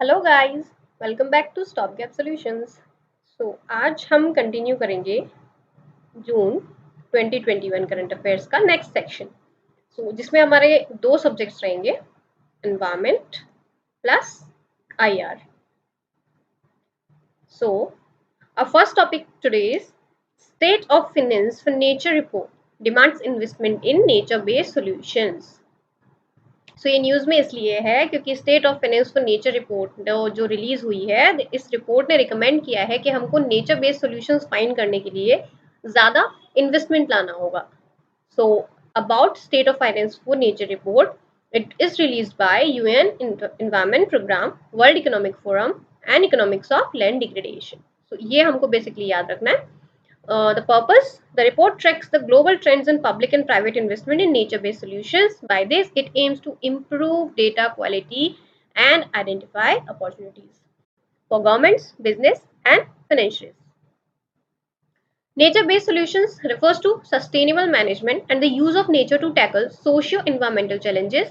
Hello guys, welcome back to Stop Gap Solutions. आज हम continue करेंगे जून 2021 करंट अफेयर्स का नेक्स्ट सेक्शन। जिसमें हमारे दो सब्जेक्ट्स रहेंगे, environment plus IR. So our first topic today is State of Finance for Nature Report demands investment in nature-based solutions। ये news में इसलिए है क्योंकि state of finance for nature report जो रिलीज हुई है, इस रिपोर्ट ने रिकमेंड किया है कि हमको नेचर बेस्ड सॉल्यूशंस फाइंड करने के लिए ज्यादा इन्वेस्टमेंट लाना होगा। So about state of finance for nature report, it is release by UN environment programme, world economic forum and economics of land degradation. ये हमको बेसिकली याद रखना है। The purpose: the report tracks the global trends in public and private investment in nature-based solutions. By this, it aims to improve data quality and identify opportunities for governments, business, and financiers. Nature-based solutions refers to sustainable management and the use of nature to tackle socio-environmental challenges.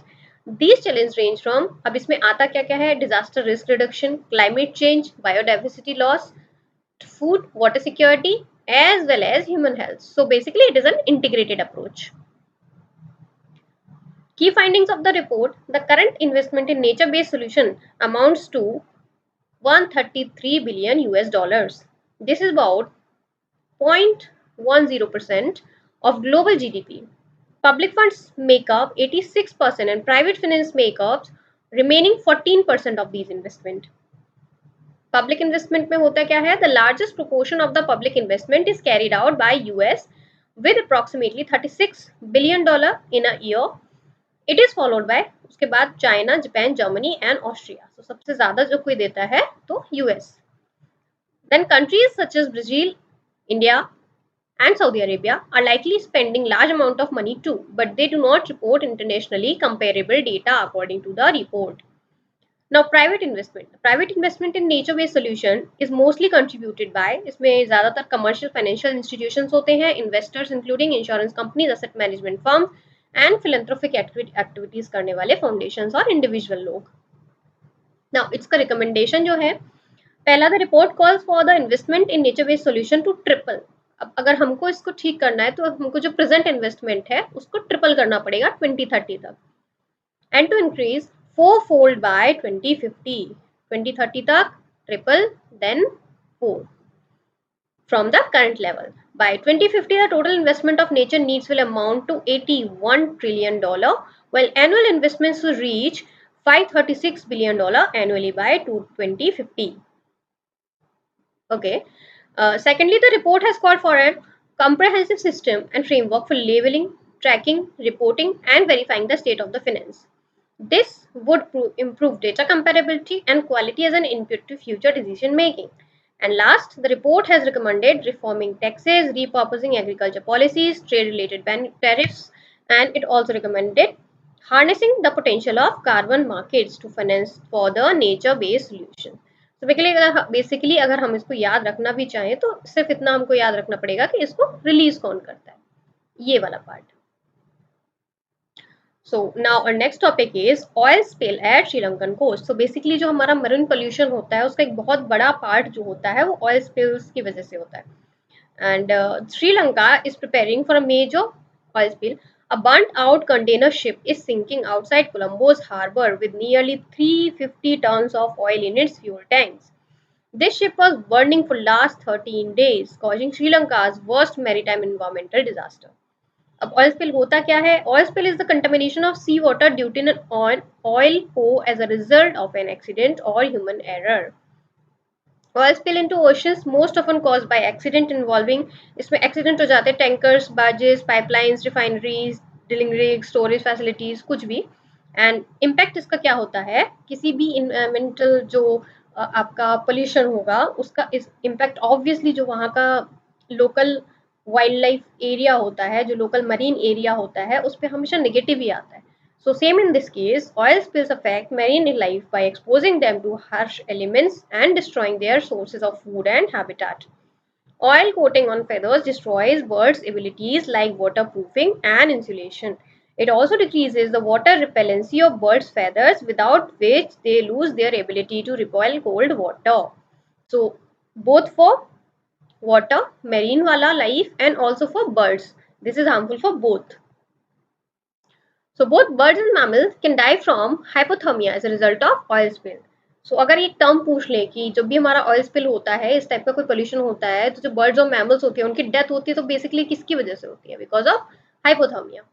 These challenges range from, अब इसमें आता क्या क्या है, disaster risk reduction, climate change, biodiversity loss, food, water security, as well as human health. So basically, it is an integrated approach. Key findings of the report: the current investment in nature-based solution amounts to 133 billion US dollars. This is about 0.10% of global GDP. Public funds make up 86% and private finance make up remaining 14% of these investment. Public investment में होता क्या है, the largest proportion of the public investment is carried out by US with approximately $36 billion in a year. It is followed by, उसके बाद China, Japan, Germany and Austria. तो सबसे ज्यादा जो कोई देता है तो US. Then countries such as Brazil, India and Saudi Arabia are likely spending large amount of money too, but they do not report internationally comparable data according to the report. Now, private investment. Private investment in nature-based solution is mostly contributed by, इसमें ज़्यादातर commercial financial institutions होते हैं, investors including insurance companies, asset management firms, and philanthropic activities करने वाले foundations और individual लोग. Now, इसका recommendation जो है, पहला, the report calls for the investment in nature-based solution to triple. अब अगर हमको इसको ठीक करना है तो हमको जो प्रेजेंट इन्वेस्टमेंट है उसको ट्रिपल करना पड़ेगा 2030 तक, and to increase fourfold by 2050. 2030 तक triple, then 4 from the current level. By 2050, the total investment of nature needs will amount to $81 trillion, while annual investments will reach $536 billion annually by 2050. Okay. Secondly, the report has called for a comprehensive system and framework for labeling, tracking, reporting, and verifying the state of the finance. This would improve data comparability and quality as an input to future decision making. And last, the report has recommended reforming taxes, repurposing agriculture policies, trade related tariffs, and it also recommended harnessing the potential of carbon markets to finance for the nature based solution. तो basically अगर हम इसको याद रखना भी चाहें तो सिर्फ इतना हमको याद रखना पड़ेगा कि इसको रिलीज कौन करता है, ये वाला part. So now our next topic is oil spill at Sri Lankan coast. So basically जो हमारा मरीन पोल्यूशन होता है उसका एक बहुत बड़ा पार्ट जो होता है वो ऑयल स्पिल्स की वजह से होता है। And Sri Lanka is preparing for a major oil spill. A burnt out container ship is sinking outside Colombo's harbor with nearly 350 tons of oil in its fuel tanks. This ship was burning for last 13 days, causing Sri Lanka's worst maritime environmental disaster. अब oil spill होता क्या है? Oil spill is the contamination of sea water due to an oil को as a result of an accident और human error. Oil spill into oceans most often caused by accident involving, इसमें accident हो जाते हैं tankers, barges, pipelines, refineries, drilling rig, storage facilities, कुछ भी. And impact इसका क्या होता है, किसी भी इन्वायरमेंटल जो आपका पोल्यूशन होगा उसका इस इम्पैक्ट ऑब्वियसली जो वहाँ का लोकल वाइल्ड लाइफ एरिया होता है, जो लोकल मरीन एरिया होता है, उस पर हमेशा नेगेटिव ही आता है. So same in this case, oil spills affect marine life by exposing them to harsh elements and destroying their sources of food and habitat. Oil coating on feathers destroys birds' abilities like waterproofing and insulation. It also decreases the water repellency of birds' feathers, without which they lose their ability to repel cold water. So both for water, marine wala life, and also for birds, this is harmful for both. So both birds and mammals can die from hypothermia as a result of oil spill. So अगर एक term पूछ ले कि जब भी हमारा oil spill होता है, इस टाइप का कोई पोल्यूशन होता है, तो जो बर्ड्स और मैमल्स होते हैं उनकी डेथ होती है, तो बेसिकली किसकी वजह से होती है? Because of hypothermia.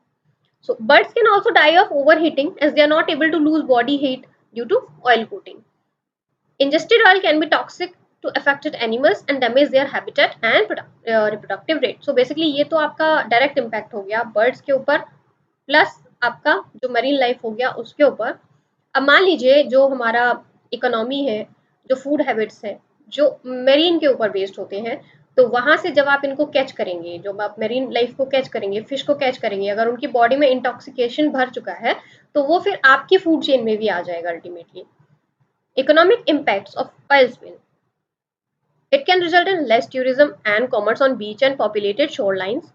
So birds can also die of overheating as they are not able to lose body heat due to oil coating. Ingested oil can be toxic to affected animals and damage their habitat and reproductive rate. So basically ये तो आपका direct impact हो गया birds के ऊपर, plus आपका जो marine life हो गया उसके ऊपर. अब मान लीजिए जो हमारा इकोनॉमी है, जो फूड हैबिट्स है, जो मेरीन के ऊपर बेस्ड होते हैं, तो वहां से जब आप इनको कैच करेंगे, जब आप मेरीन लाइफ को कैच करेंगे, फिश को कैच करेंगे, अगर उनकी बॉडी में इंटॉक्सिकेशन भर चुका है, तो वो फिर आपकी फूड चेन में भी आ जाएगा ultimately. Economic impacts of oil spill. It can result in less tourism and commerce on beach and populated shorelines.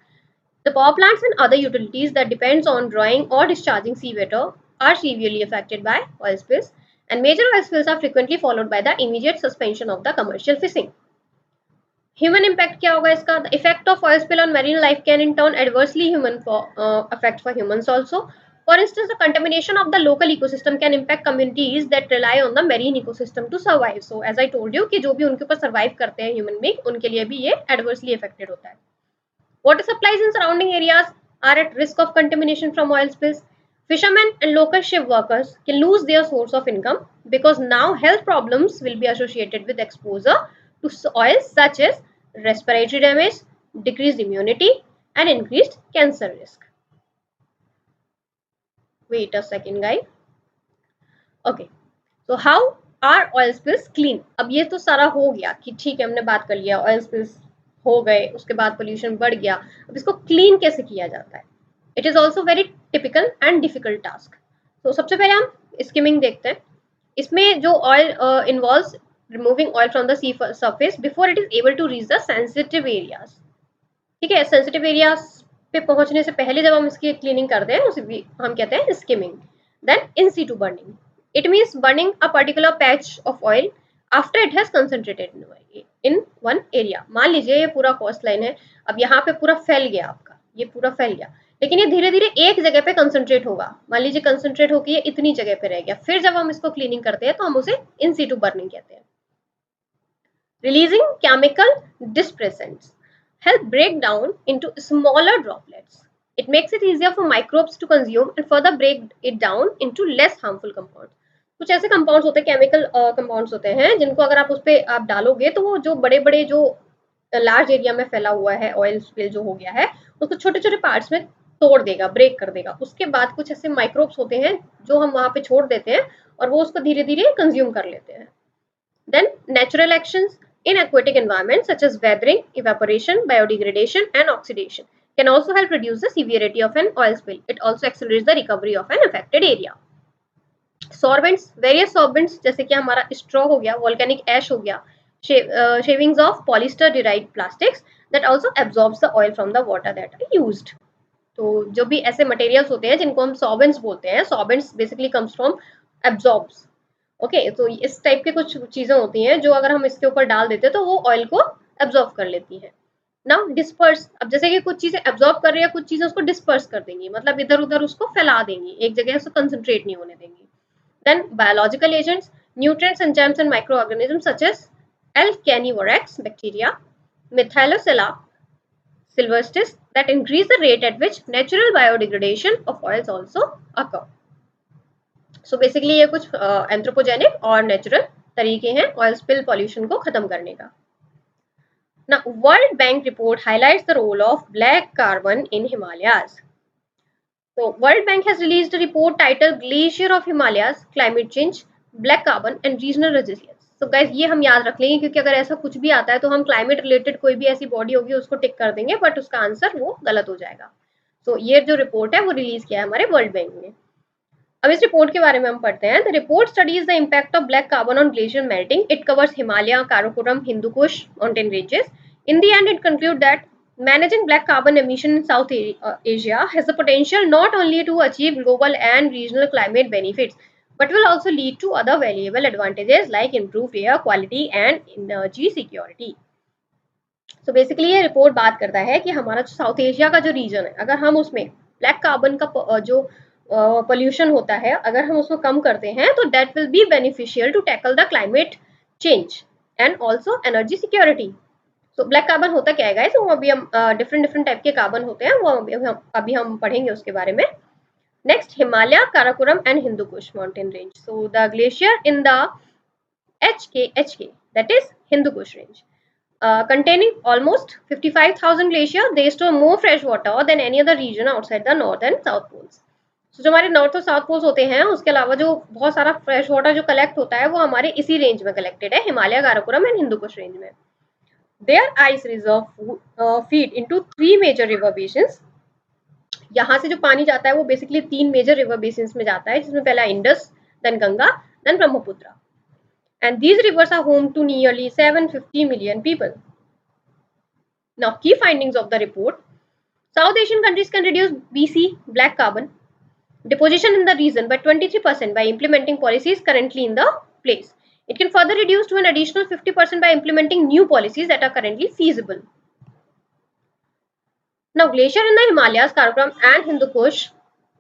The power plants and other utilities that depends on drawing or discharging seawater are severely affected by oil spills, and major oil spills are frequently followed by the immediate suspension of the commercial fishing. Human impact क्या होगा इसका? The effect of oil spill on marine life can in turn adversely affect for humans also. For instance, the contamination of the local ecosystem can impact communities that rely on the marine ecosystem to survive. So, as I told you कि जो भी उनके ऊपर survive करते हैं human being, उनके लिए भी ये adversely affected होता है. Water supplies in surrounding areas are at risk of contamination from oil spills. Fishermen and local ship workers can lose their source of income because now health problems will be associated with exposure to oil, such as respiratory damage, decreased immunity, and increased cancer risk. Wait a second, guys. Okay, so how are oil spills clean? अब ये तो सारा हो गया कि ठीक है, हमने बात कर लिया oil spills हो गए, उसके बाद पोल्यूशन बढ़ गया. अब इसको क्लीन कैसे किया जाता है? It is also very typical and difficult task. तो सबसे पहले हम स्किमिंग देखते हैं. इसमें जो oil involves removing oil from the sea surface before it is able to reach the sensitive areas. ठीक है, सेंसिटिव एरियाज पे पहुंचने से पहले जब हम इसकी क्लीनिंग करते हैं उसे भी हम कहते हैं skimming. Then in situ burning. It means burning a particular patch of oil after it has concentrated in one area. मान लीजिए ये पूरा कोस्ट लाइन है, अब यहाँ पे पूरा फैल गया आपका, ये पूरा फैल गया, लेकिन ये धीरे धीरे एक जगह पे कंसंट्रेट होगा. मान लीजिए कंसंट्रेट होकर ये इतनी जगह पे रह गया, फिर जब हम इसको क्लीनिंग करते हैं तो हम उसे इन सीटू बर्निंग कहते हैं. Releasing chemical dispersants help break down into smaller droplets. It makes it easier for microbes to consume and further break it down into less harmful compounds. कुछ ऐसे कंपाउंड्स होते हैं, केमिकल कंपाउंड्स होते हैं, जिनको अगर आप उस पर आप डालोगे तो वो जो बड़े बड़े जो लार्ज एरिया में फैला हुआ है ऑयल स्पिल जो हो गया है, उसको छोटे छोटे पार्ट्स में तोड़ देगा, ब्रेक कर देगा. उसके बाद कुछ ऐसे माइक्रोब्स होते हैं जो हम वहां पे छोड़ देते हैं और वो उसको धीरे धीरे कंज्यूम कर लेते हैं. Then natural actions in aquatic environments such as weathering, evaporation, biodegradation, and oxidation can also help reduce the severity of an oil spill. It also accelerates the recovery of an affected area. Solvents, various solvents जैसे कि हमारा straw हो गया, volcanic ash हो गया, shavings of polyester derived plastics that also absorbs the oil from the water that are used. तो जो भी ऐसे materials होते हैं जिनको हम solvents बोलते हैं, solvents basically comes from absorbs. Okay, तो इस टाइप के कुछ चीजें होती हैं जो अगर हम इसके ऊपर डाल देते हैं तो वो ऑयल को एब्जॉर्ब कर लेती है. Now disperse. अब जैसे कि कुछ चीजें एब्जॉर्ब कर रही है, कुछ चीजें उसको डिस्पर्स कर देंगी, मतलब इधर उधर उसको फैला देंगी, एक जगह उसको कंसंट्रेट नहीं होने देंगी. Then biological agents, nutrients and germs and micro organism such as L-Canivorex bacteria, Methylocella sylvestris that increase the rate at which natural biodegradation of oils also occur. So basically ये कुछ एंथ्रोपोजेनिक और natural तरीके हैं oil spill pollution को खत्म करने का. ना World Bank report highlights the role of black carbon in Himalayas. तो World Bank has released a report titled glacier of Himalayas, climate change, black carbon and regional resilience. तो गाइस ये हम याद रख लेंगे क्योंकि अगर ऐसा कुछ भी आता है तो हम क्लाइमेट रिलेटेड कोई भी ऐसी बॉडी होगी उसको टिक कर देंगे, बट उसका आंसर वो गलत हो जाएगा. तो ये जो रिपोर्ट है वो रिलीज किया है हमारे वर्ल्ड बैंक ने. अब इस रिपोर्ट के बारे में हम पढ़ते हैं. The report studies the impact of black carbon on glacier melting. It covers Himalaya, Karakoram, Hindu Kush mountain ranges. In the end it conclude that Managing black carbon emission in South Asia has the potential not only to achieve global and regional climate benefits, but will also lead to other valuable advantages like improved air quality and energy security. So basically ये report बात करता है कि हमारा जो south Asia का जो reason है, अगर हम उसमें ब्लैक कार्बन का जो पोल्यूशन होता है, अगर हम उसको कम करते हैं तो that will be beneficial to tackle the climate change and also energy security. तो ब्लैक कार्बन होता क्या है गाइस, वो अभी हम डिफरेंट डिफरेंट टाइप के कार्बन होते हैं, वो अभी हम पढ़ेंगे उसके बारे में. Next, Himalaya, Karakoram and Hindu Kush mountain range. So the glacier in the HK, that is Hindu Kush range, containing almost 55,000 glaciers. They store more fresh water than any other region outside the north and south poles. So, जो हमारे north और south poles होते हैं, उसके अलावा जो बहुत सारा फ्रेश वाटर जो कलेक्ट होता है वो हमारे इसी रेंज में कलेक्टेड है, Himalaya, Karakoram and Hindu Kush range में. Their ice reserve feed into 3 major river basins. यहाँ से जो पानी जाता है वो बेसिकली 3 मेजर रिवर बेसिन्स में जाता है, जिसमें पहला Indus, then Ganga, then Brahmaputra. And these rivers are home to nearly 750 million people. Now, key findings of the report. South Asian countries can reduce BC black carbon deposition in the region by 23% by implementing policies currently in the place. It can further reduce to an additional 50% by implementing new policies that are currently feasible. Now, glacier in the Himalayas, Karakoram and Hindu Kush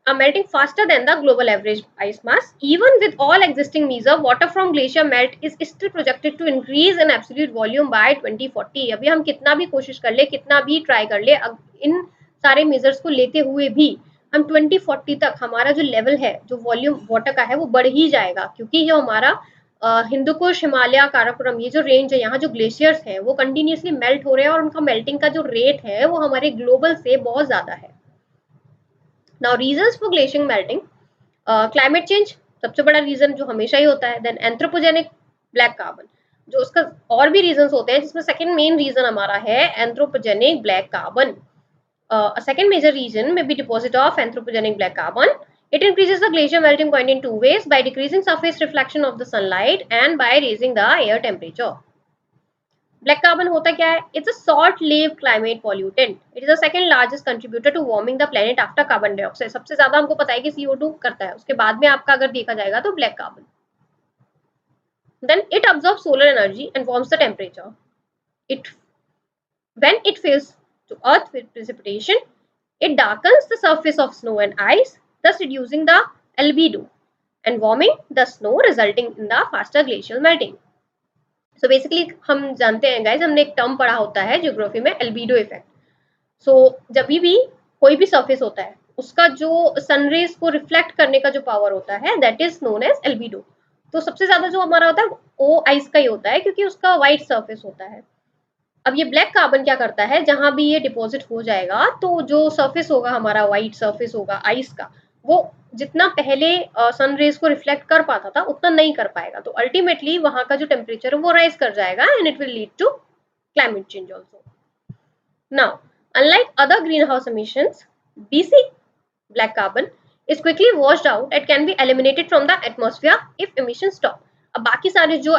are melting faster than the global average ice mass. Even with all existing measures, water from glacier melt is still projected to increase in absolute volume by 2040. अभी हम कितना भी कोशिश कर ले, कितना भी try कर ले, इन सारे मेजर्स को लेते हुए भी हम 2040 तक हमारा जो लेवल है, जो वॉल्यूम वाटर का है, वो बढ़ ही जाएगा, क्योंकि ये हमारा हिंदू कुश, हिमालय, काराकोरम, ये जो रेंज है, यहाँ जो ग्लेशियर्स है वो कंटिन्यूसली मेल्ट हो रहे हैं और उनका मेल्टिंग का जो रेट है वो हमारे ग्लोबल से बहुत ज्यादा है. Now, reasons for glacier melting. Climate change सबसे बड़ा रीजन जो हमेशा ही होता है. देन एंथ्रोपोजेनिक ब्लैक कार्बन, जो उसका और भी रीजंस होते हैं, जिसमें सेकंड मेन रीजन हमारा है anthropogenic black carbon. A second major reason may be deposit of anthropogenic black carbon. It increases the glacier melting point in 2 ways: by decreasing surface reflection of the sunlight and by raising the air temperature. Black carbon होता क्या है? It's a short lived climate pollutant. It is the second largest contributor to warming the planet after carbon dioxide. सबसे ज्यादा हमको पता है कि CO2 करता है, उसके बाद में आपका अगर देखा जाएगा तो black carbon. Then it absorb solar energy and warms the temperature. It when it fails to earth with precipitation, it darkens the surface of snow and ice, thus reducing the albedo and warming the snow, resulting in the faster glacial melting. So basically हम जानते हैं guys, हमने एक term पढ़ा होता है geography में, एल्बीडो effect. सो जब भी कोई भी सरफेस होता है, उसका जो सनरेज को रिफ्लेक्ट करने का जो पावर होता है, दैट इज नोन एज एल्बीडो. तो सबसे ज्यादा जो हमारा होता है वो आइस का ही होता है, क्योंकि उसका व्हाइट सरफेस होता है. अब ये ब्लैक कार्बन क्या करता है, जहां भी ये डिपॉजिट हो जाएगा तो जो सरफेस होगा हमारा, व्हाइट सरफेस होगा आइस का, वो जितना पहले सन रेज को रिफ्लेक्ट कर पाता था उतना नहीं कर पाएगा. तो अल्टीमेटली वहां का जो टेम्परेचर है वो राइज कर जाएगा and it will lead to climate change also. Now, unlike other green house emissions, BC black carbon is quickly washed out and can be eliminated from the atmosphere if emissions stop. अब बाकी सारे जो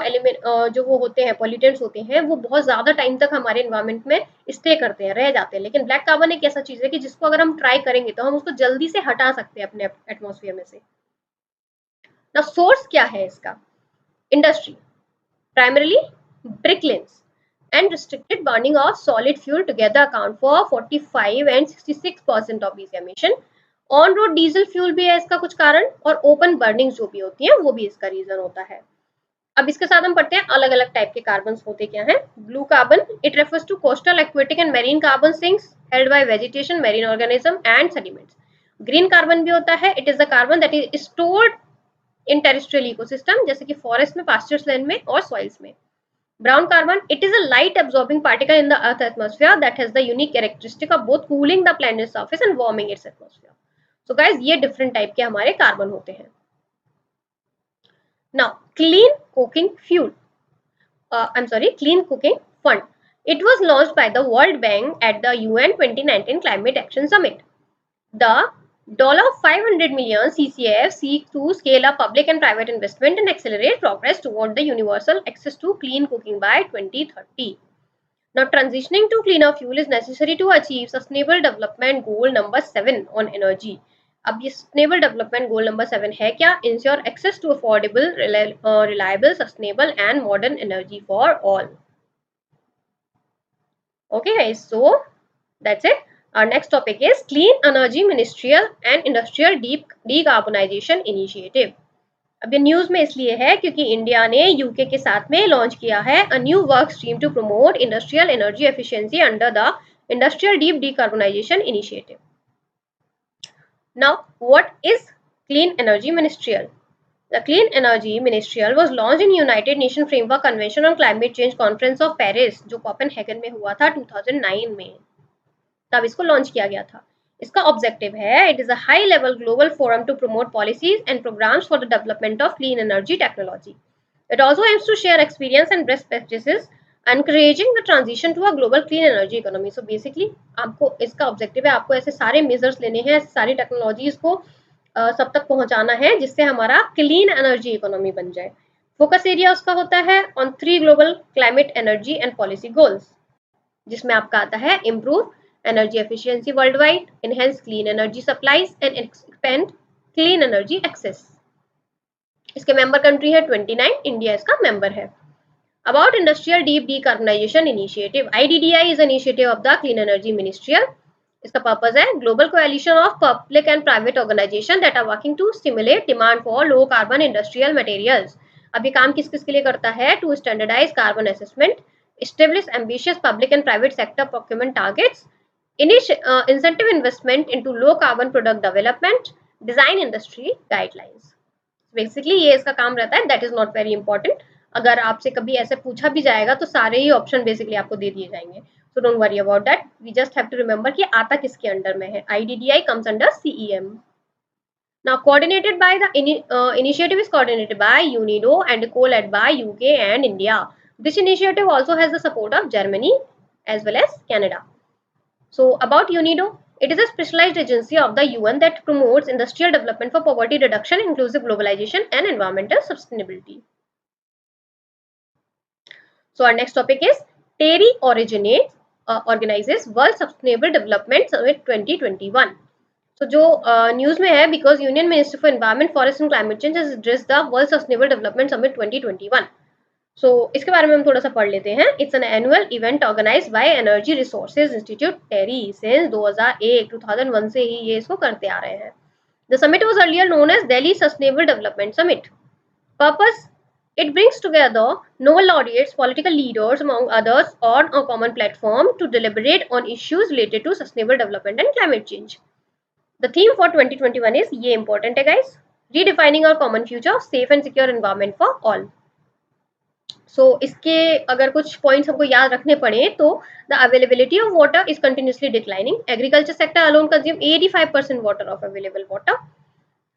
जो वो होते हैं, pollutants होते हैं, वो बहुत ज्यादा टाइम तक हमारे एनवायरमेंट में स्टे करते हैं, रह जाते हैं. लेकिन ब्लैक कार्बन एक ऐसा चीज है कि जिसको अगर हम ट्राई करेंगे तो हम उसको जल्दी से हटा सकते हैं अपने एटमॉस्फेयर में से. ना सोर्स क्या है इसका? Industry, primarily brick links and restricted burning of solid fuel together account for 45 and 66% of these emission. On road diesel fuel भी है इसका कुछ कारण, और ओपन बर्निंग जो भी होती है वो भी इसका रीजन होता है. अब इसके साथ हम पढ़ते हैं अलग अलग टाइप के कार्बन होते क्या हैं. Blue carbon, it refers to coastal, aquatic and marine carbon sinks held by vegetation, marine organism and sediments. Green carbon भी होता है. It is the carbon that is stored in terrestrial ecosystem, जैसे कि forest में, pastures land में और soils में. Brown carbon, it is a light absorbing particle in the earth atmosphere that has the unique characteristic of both cooling the planet's surface and warming its atmosphere. So guys, ये different type के हमारे carbon होते हैं. Now, clean cooking fuel. Clean cooking fund. It was launched by the World Bank at the UN 2019 Climate Action Summit. The $500 million CCF seeks to scale up public and private investment and accelerate progress toward the universal access to clean cooking by 2030. Now, transitioning to cleaner fuel is necessary to achieve Sustainable Development Goal number 7 on energy. अब ये Sustainable Development Goal number 7 है क्या? Ensure access to affordable, reliable, sustainable and modern energy for all. Okay guys, so that's it. Our next topic is Clean Energy Ministerial and Industrial Decarbonization Initiative. अब ये news में इसलिए है क्योंकि India ने UK के साथ में लॉन्च किया है a new work stream to promote industrial energy efficiency under the industrial decarbonisation initiative. Now what is clean energy ministerial? The Clean Energy Ministerial was launched in United Nations Framework Convention on Climate Change Conference of Paris, जो Copenhagen में हुआ था 2009 में. तब इसको launch किया गया था. इसका ऑब्जेक्टिव है it is a high level global forum to promote policies and programmes for the development of clean energy technology. It also aims to share experience and best practices encouraging the transition to a global clean energy economy. So basically आपको इसका objective है आपको ऐसे सारे measures लेने हैं, सारी technologies को सब तक पहुंचाना है जिससे हमारा क्लीन एनर्जी इकोनॉमी बन जाए. फोकस एरिया उसका होता है on 3 global climate energy and policy goals, जिसमें आपका आता है improve energy efficiency worldwide, enhance clean energy supplies and expand clean energy access. इसके मेंबर कंट्री है 29, इंडिया इसका मेंबर है. About Industrial Deep Decarbonization Initiative, IDDI is an initiative of the Clean Energy Ministerial. इसका purpose है global coalition of public and private organizations that are working to stimulate demand for low carbon industrial materials. अब ये काम किस किस के लिए करता है? To standardize carbon assessment, establish ambitious public and private sector procurement targets, incentive investment into low carbon product development, design industry guidelines. Basically ये इसका काम रहता है. That is not very important. अगर आपसे कभी ऐसे पूछा भी जाएगा तो सारे ही ऑप्शन बेसिकली आपको दे दिए जाएंगे. So don't worry about that. We just have to remember कि आता किसके अंडर में है. IDDI comes under CEM. Now coordinated by the initiative is coordinated by UNIDO and co-led by UK and India. This initiative also has the support of Germany as well as Canada. So about UNIDO, it is a specialized agency of the UN that promotes industrial development for poverty reduction, inclusive globalization and environmental sustainability. So our next topic is TERI organizes World Sustainable Development Summit 2021. So जो news में है because Union Ministry for Environment, Forest and Climate Change has addressed the World Sustainable Development Summit 2021. So इसके बारे में हम थोड़ा सा पढ़ लेते हैं. It's an annual event organised by energy resources institute TERI since 2001 से ही ये इसको करते आ रहे हैं. The summit was earlier known as Delhi sustainable development summit. Purpose it brings together noble laureates, political leaders among others on a common platform to deliberate on issues related to sustainable development and climate change. The theme for 2021 is ये important है guys, redefining our common future, safe and secure environment for all. So इसके अगर कुछ points हमको याद रखने पड़े तो the availability of water is continuously declining. Agriculture sector alone consume 85% water of available water,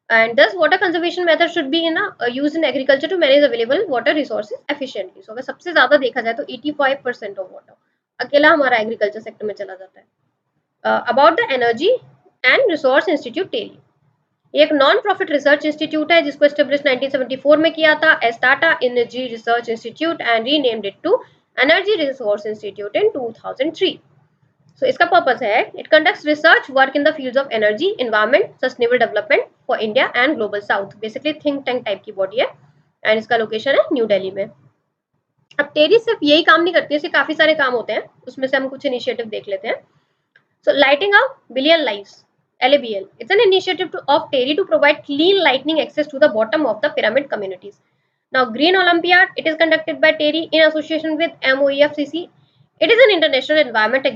and thus water conservation methods should be used in agriculture to manage available water resources efficiently. So अगर सबसे ज़्यादा देखा जाए तो 85% of water अकेला हमारा agriculture sector में चला जाता है. About the Energy and Resource Institute TERI, ये एक नॉन प्रॉफिट रिसर्च इंस्टीट्यूट है जिसको एस्टेब्लिश 1974 में किया था as Tata energy research institute and renamed it to energy resource institute in 2003. So इसका पर्पस है it conducts research work in the fields of energy, environment, sustainable development for India and global south. Basically think tank type की body है एंड इसका location है न्यू दिल्ली में. अब टेरी सिर्फ यही काम नहीं करती है, इसके काफी सारे काम होते हैं, उसमें से हम कुछ इनिशिएटिव देख लेते हैं. So lighting up billion lives, LABL. It's an initiative of TERI to provide clean lightning access to the bottom of the pyramid communities. Now, Green Olympiad, it is conducted by TERI in association with MOEFCC. It is an international environment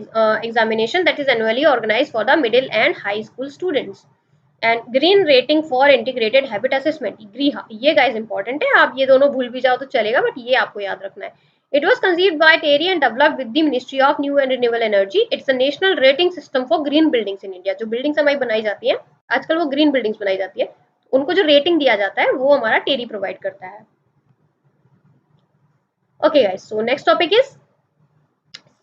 examination that is annually organized for the middle and high school students. And Green Rating for Integrated Habit Assessment, GRIHA. ये guys important है, आप ये दोनों भूल भी जाओ तो चलेगा, बट ये आपको याद रखना है. It was conceived by TERI and developed with the Ministry of New and Renewable Energy. It's a national rating system for green buildings in India. जो बिल्डिंग्स हमारी बनाई जाती हैं, आजकल वो ग्रीन बिल्डिंग्स बनाई जाती है, उनको जो रेटिंग दिया जाता है वो हमारा TERI प्रोवाइड करता है. Okay guys, so next topic is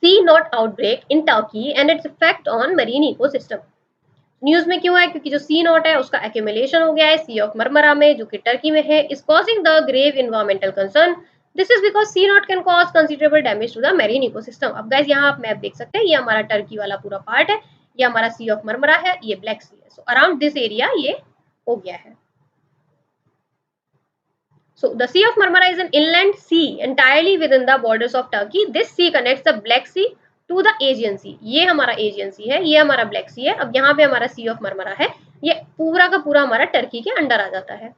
sea knot outbreak in Turkey and its effect on marine ecosystem. News में क्यों है? क्योंकि जो सी नॉट है उसका एक्यूमुलेशन हो गया है सी ऑफ मरमरा में जो कि टर्की में है, is causing the grave environmental concern this is because sea snot can cause considerable damage to the marine ecosystem. अब गाइस यहाँ आप मैप देख सकते हैं, ये हमारा टर्की वाला पूरा पार्ट है, ये हमारा सी ऑफ मरमरा है, ये ब्लैक सी है। सो अराउंड दिस एरिया ये हो गया है। So the Sea of Marmara is an inland sea entirely within the borders of Turkey. This sea connects the Black Sea to the Aegean Sea. ये हमारा Aegean Sea है, ये हमारा Black Sea है। अब यहाँ पे हमारा Sea of Marmara है, ये पूरा का पूरा हमारा टर्की के अंडर आ जाता है।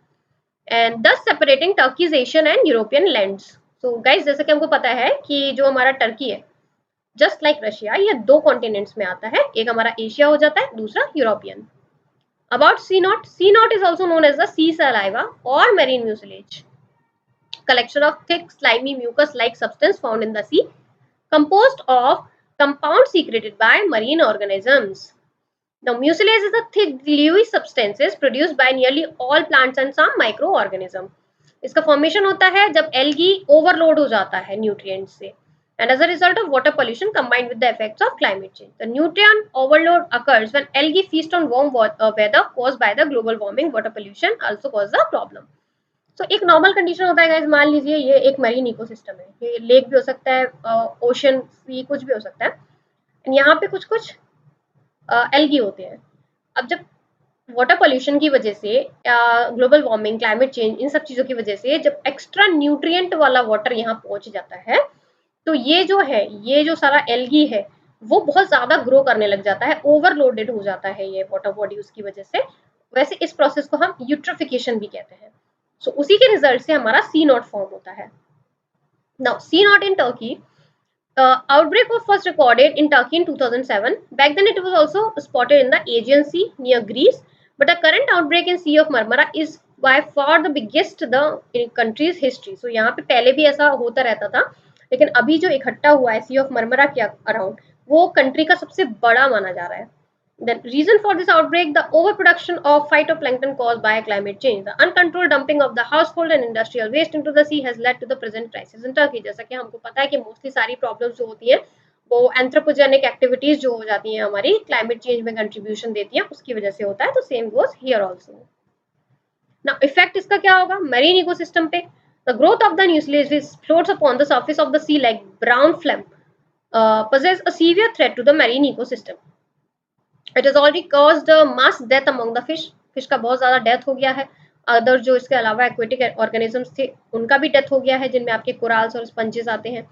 And thus separating Turkey's Asian and European lands. So guys, जैसे कि हमको पता है कि जो हमारा टर्की है, जस्ट लाइक रशिया, ये दो कॉन्टिनेंट्स में आता है, एक हमारा एशिया हो जाता है, दूसरा European. About sea knot is also known as the sea saliva or marine mucilage, collection of thick slimy mucus like substance found in the sea, composed of compounds secreted by marine organisms. Now mucilage is a thick gluey substances produced by nearly all plants and some microorganism. इसका formation होता है जब algae overload हो जाता है nutrients से, and as a result of water pollution combined with the effects of climate change. The nutrient overload occurs when algae feast on warm weather caused by the global warming. Water pollution also causes a problem. So एक normal condition होता है guys, मान लीजिए ये एक marine ecosystem है, ये lake भी हो सकता है, ओशन सी कुछ भी हो सकता है, यहाँ पे कुछ कुछ एल्गी होते हैं। अब जब वाटर पोल्यूशन की वजह से, ग्लोबल वार्मिंग, क्लाइमेट चेंज, इन सब चीज़ों की वजह से जब एक्स्ट्रा न्यूट्रिएंट वाला वाटर यहाँ पहुँच जाता है, तो ये जो है, ये जो सारा एल्गी है वो बहुत ज़्यादा ग्रो करने लग जाता है, ओवरलोडेड हो जाता है ये वाटर बॉडी उसकी वजह से। वैसे इस प्रोसेस को हम यूट्रिफिकेशन भी कहते हैं। सो उसी के रिजल्ट से हमारा सी नॉट फॉर्म होता है। Now see not in Turkey, outbreak was first recorded in Turkey in 2007. Back then it was also spotted in the Aegean Sea near Greece, but the current outbreak in Sea of Marmara is by far the biggest in country's history. So यहाँ पे पहले भी ऐसा होता रहता था, लेकिन अभी जो इकट्ठा हुआ है सी ऑफ मरमरा के अराउंड, वो कंट्री का सबसे बड़ा माना जा रहा है। The reason for this outbreak, the overproduction of phytoplankton caused by climate change. The uncontrolled dumping of the household and industrial waste into the sea has led to the present crisis in Turkey. जैसा कि हमको पता है कि mostly सारी problems जो होती हैं वो एंथ्रोपोजेनिक एक्टिविटीज जो हो जाती हैं हमारी क्लाइमेट चेंज में कंट्रीब्यूशन देती हैं, उसकी वजह से होता है। तो same goes here also. Now effect इसका क्या होगा मरीन इकोसिस्टम पे? The growth of the mucilage which floats upon the surface of the sea like brown phlegm poses a severe threat to the marine ecosystem. It has already caused mass death among the fish. Fish का बहुत ज़्यादा death हो गया है। Other जो इसके अलावा aquatic organisms थे उनका भी डेथ हो गया है, जिनमें आपके कोराल्स और स्पंजेस आते हैं।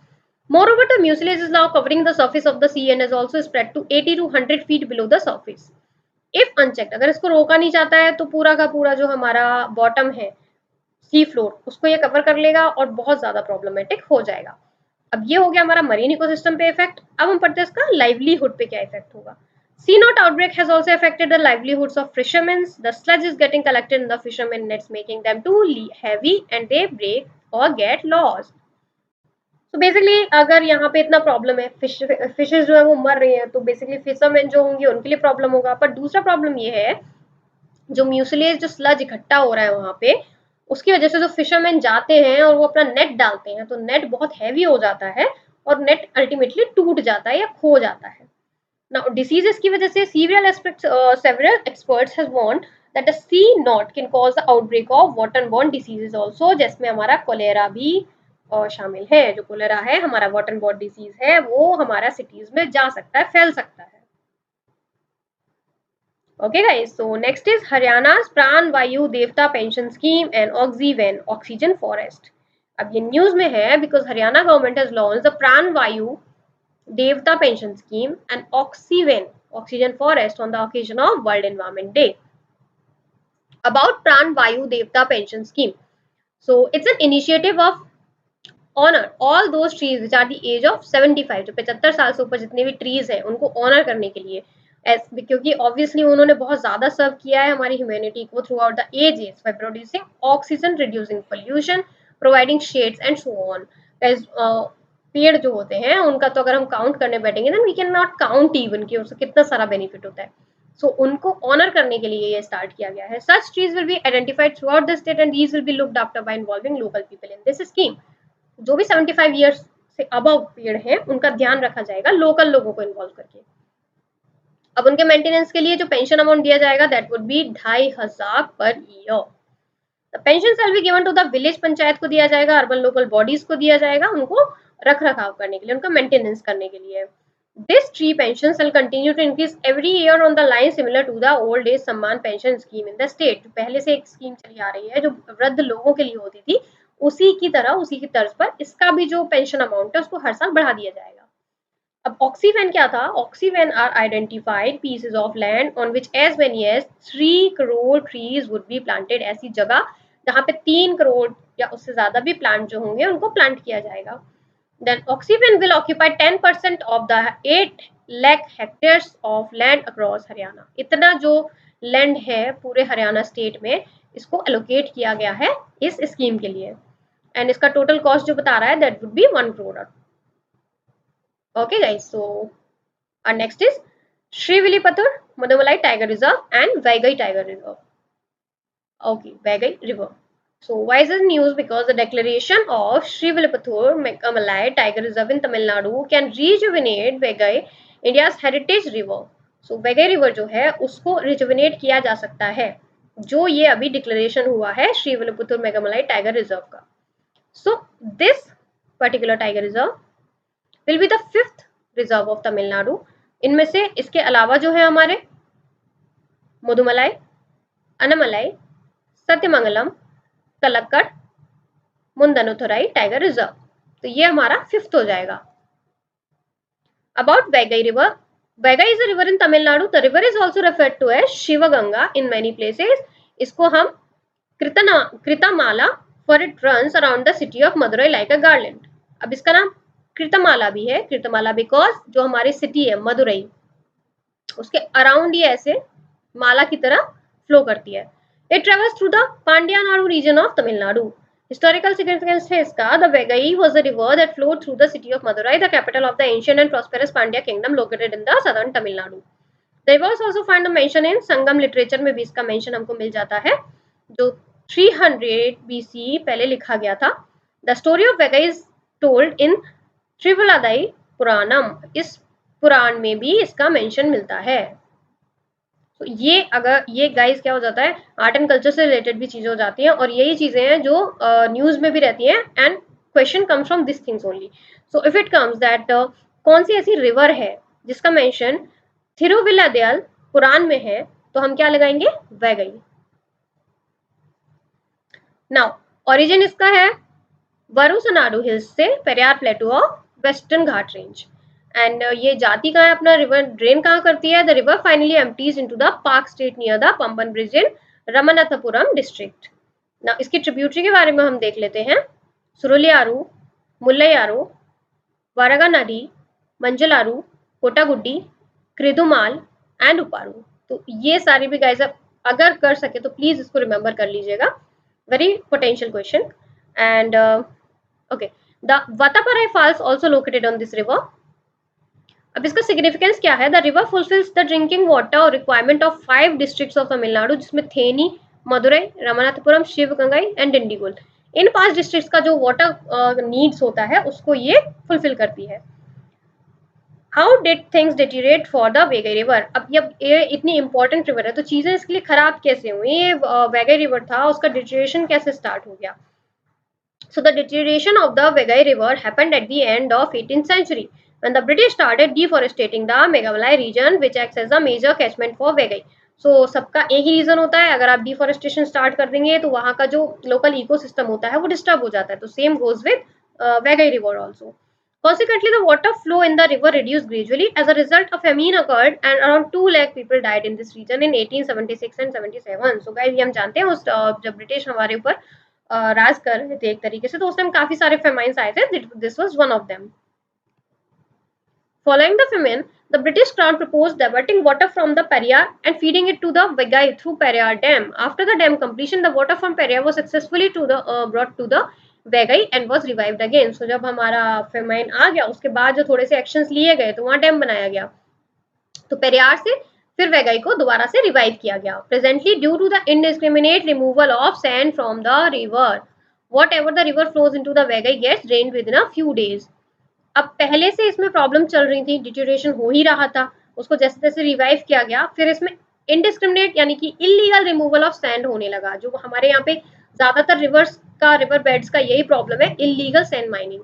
Moreover, the mucilage is now covering the surface of the sea and has also spread to 80 to 100 feet below the surface. If unchecked, अगर इसको रोका नहीं जाता है तो पूरा का पूरा जो हमारा बॉटम है, सी फ्लोर, उसको ये कवर कर लेगा और बहुत ज़्यादा प्रॉब्लमेटिक हो जाएगा। अब ये हो गया हमारा मरीन इकोसिस्टम पे इफेक्ट। अब हम पढ़ते हैं इसका लाइवलीहुड पे क्या इफेक्ट होगा। Sea knot outbreak has also affected the livelihoods of fishermen. The sludge is getting collected in the fishermen nets, making them too heavy and they break or get lost. So basically अगर यहाँ पे इतना problem है, fishes जो है वो मर रही हैं, तो बेसिकली फिशरमैन जो होंगे उनके लिए प्रॉब्लम होगा। पर दूसरा प्रॉब्लम ये है, जो म्यूसिलेज जो स्लज इकट्ठा हो रहा है वहाँ पे, उसकी वजह से जो फिशरमैन जाते हैं और वो अपना नेट डालते हैं, तो नेट बहुत हैवी हो जाता है और नेट अल्टीमेटली टूट जाता है या खो जाता है। Now, diseases की वजह से several experts has warned that the sea knot can cause the outbreak of waterborne diseases also, जिसमें हमारा कोलेरा भी शामिल है। जो कोलेरा है हमारा waterborne डिसीज है, वो हमारा सिटीज में जा सकता है, फैल सकता है। Okay guys, so next is Haryana's Pran Vayu Devta pension scheme and Oxyvan oxygen forest. अब ये न्यूज में है because Haryana government has launched the Pran Vayu Devta Pension Scheme and Oxyven Oxygen Forest on the occasion of World Environment Day. About Pran Vayu Devta Pension Scheme. So it's an initiative of honor all those trees which are the age of 75, जो 75 साल से ऊपर जितने भी trees हैं उनको honour करने के लिए, क्योंकि ऑब्वियसली उन्होंने बहुत ज़्यादा सर्व किया है हमारी ह्यूमैनिटी को throughout the ages by producing oxygen, reducing pollution, providing shades and so on. पेड़ जो होते हैं उनका तो अगर हम काउंट करने बैठेंगे ना, we can not count even कि उससे कितना सारा बेनिफिट होता है। सो उनको ऑनर करने के लिए ये स्टार्ट किया गया है। Such trees will be identified throughout the state and these will be looked after by involving local people in this scheme. जो भी 75 ईयर्स से अबव पेड़ हैं उनका ध्यान रखा जाएगा लोकल लोगों को इन्वॉल्व करके। अब उनके मेंटेनेंस के लिए जो पेंशन अमाउंट दिया जाएगा that would be 2500 per year. The pension shall be given to the village, panchayat को दिया जाएगा, अर्बन लोकल बॉडीज को दिया जाएगा, उनको रख रखाव करने के लिए, उनका मेंटेनेंस करने के लिए। This tree pension shall continue to increase every year on the line similar to the old age Samman pension scheme in the state. पहले से एक स्कीम चली आ रही है जो वृद्ध लोगों के लिए होती थी, उसी की तरह, उसी की तर्ज पर इसका भी जो पेंशन अमाउंट है उसको हर साल बढ़ा दिया जाएगा। अब ऑक्सीवैन क्या था? Oxyvan are identified pieces of land on which as many as 3 crore trees would be planted. ऐसी जगह जहां पे 3 करोड़ या उससे ज्यादा भी प्लांट जो होंगे उनको प्लांट किया जाएगा। Then Oxyvan will occupy 10% of the 8 lakh hectares of land across Haryana. इतना जो लैंड है पूरे हरियाणा स्टेट में, इसको एलोकेट किया गया है इस स्कीम के लिए। एंड इसका टोटल कॉस्ट जो बता रहा है that would be 1 crore. Okay guys, so our next is Srivilliputtur Mudumalai Tiger Reserve and Vaigai Tiger Reserve. Okay, Vaigai River. So why is this news? Because the declaration of Srivilliputtur Mudumalai Tiger Reserve in Tamil Nadu can rejuvenate Vaigai, India's heritage river. So Vaigai river जो है उसको rejuvenate किया जा सकता है, जो ये अभी डिक्लेरेशन हुआ है श्रीविल्लिपुत्तूर मेघामलाई टाइगर रिजर्व का। So this particular tiger reserve will be the 5th reserve of Tamil Nadu. इनमें से इसके अलावा जो है हमारे मुदुमलाई, अनामलाई, सत्यमंगलम, कलक्कड़, मुंदनुथुराई टाइगर रिजर्व, तो ये हमारा 5th हो जाएगा। About Vaigai river, Vaigai is a river in Tamil Nadu. The river is also referred to as Sivaganga in many places. इसको हम Kritamala for it runs around the city of Madurai like a garland. अब इसका नाम कृतमाला भी है, कृतमाला बिकॉज जो हमारी सिटी है मदुरई उसके अराउंड ये ऐसे माला की तरह फ्लो करती है। It travels through the Pandyanadu region of Tamil Nadu. Historical significance है इसका, the Vaigai was the river that flowed through the city of Madurai, the capital of the ancient and prosperous Pandya kingdom located in the southern Tamil Nadu. The river is also found mention in Sangam literature में भी इसका mention हमको मिल जाता है, जो 300 BC पहले लिखा गया था। The story of Vaigai is told in Thiruvilaiyadal Puranam. इस पुराण में भी इसका मेंशन मिलता है। तो ये अगर ये गाइस क्या हो जाता है, आर्ट एंड कल्चर से रिलेटेड भी चीजें हो जाती हैं, और यही चीजें हैं जो न्यूज में भी रहती हैं, and question comes from this things only. So if it comes that कौन सी ऐसी रिवर है जिसका मेंशन थिरुविलादयाल पुराण में है, तो हम क्या लगाएंगे? वैगई। नाउ ओरिजिन इसका है वरुसनाडु हिल्स से Periyar प्लेटू of western Ghat range. And ये जाति कहाँ है, अपना रिवर ड्रेन कहाँ करती है? The river finally empties into the park straight near the Pamban bridge in Ramanathapuram district. ना इसकी ट्रिब्यूटरी के बारे में हम देख लेते हैं। सुरुलियारू, मुल्लैयारू, वारागानाडी, मंजलारू, कोटागुड्डी, कृदुमाल एंड उपारू। तो ये सारी भी गाइस अगर कर सके तो प्लीज इसको रिमेंबर कर लीजिएगा, very potential question. And okay, the Vattaparai falls also located on this river. अब इसका सिग्निफिकेंस क्या है? The river fulfils the drinking water requirement of 5 districts of Tamil Nadu, जिसमें थेनी, मदुरई, रामनाथपुरम, शिवगंगाई एंड डिंडीगुल। इन 5 डिस्ट्रिक्ट्स का जो वाटर नीड्स होता है उसको ये फुलफिल करती है। How did things deteriorate for the Vaigai river? अब ये इतनी इंपॉर्टेंट रिवर है तो चीजें इसके लिए खराब कैसे हुई? ये वैगई रिवर था, उसका डिटीरिएशन कैसे स्टार्ट हो गया? So the deterioration of the Vaigai River happened at the end of 18th century when the British started deforesting the Meghamalai region, which acts as a major catchment for Vaigai. So सबका एक ही reason होता है, अगर आप deforestation start कर देंगे तो वहाँ का जो लोकल इकोसिस्टम होता है वो डिस्टर्ब हो जाता है। तो same goes with Vaigai River also. Consequently, the water flow in the river reduced gradually. As a result, a famine occurred and around 2 lakh people died in this region in 1876 and 77. So guys, ये हम जानते हैं उस जब British हमारे ऊपर राज कर रहे थे एक तरीके से, तो उस टाइम काफी सारे फेमाइन्स आए थे। This was one of them. Following the famine, the British Crown proposed diverting water from the Periyar and feeding it to the Vaigai through Periyar Dam. After the dam completion, the water from Periyar was successfully brought to the Vaigai and was revived again. So जब हमारा famine आ गया उसके बाद जो थोड़े से actions लिए गए तो वहाँ डैम बनाया गया, तो पेरियार से फिर वैगई को दोबारा से रिवाइव किया गया। Presently due to the indiscriminate removal of sand from the river, whatever the river flows into the Vaigai gets drained within a few days. अब पहले से इसमें प्रॉब्लम चल रही थी, डिटोरेशन हो ही रहा था, उसको जैसे जैसे रिवाइव किया गया, फिर इसमें इनडिस्क्रिमिनेट यानी कि इलीगल रिमूवल ऑफ सैंड होने लगा। जो हमारे यहाँ पे ज्यादातर रिवर बेड्स का यही प्रॉब्लम है, इलीगल सैंड माइनिंग,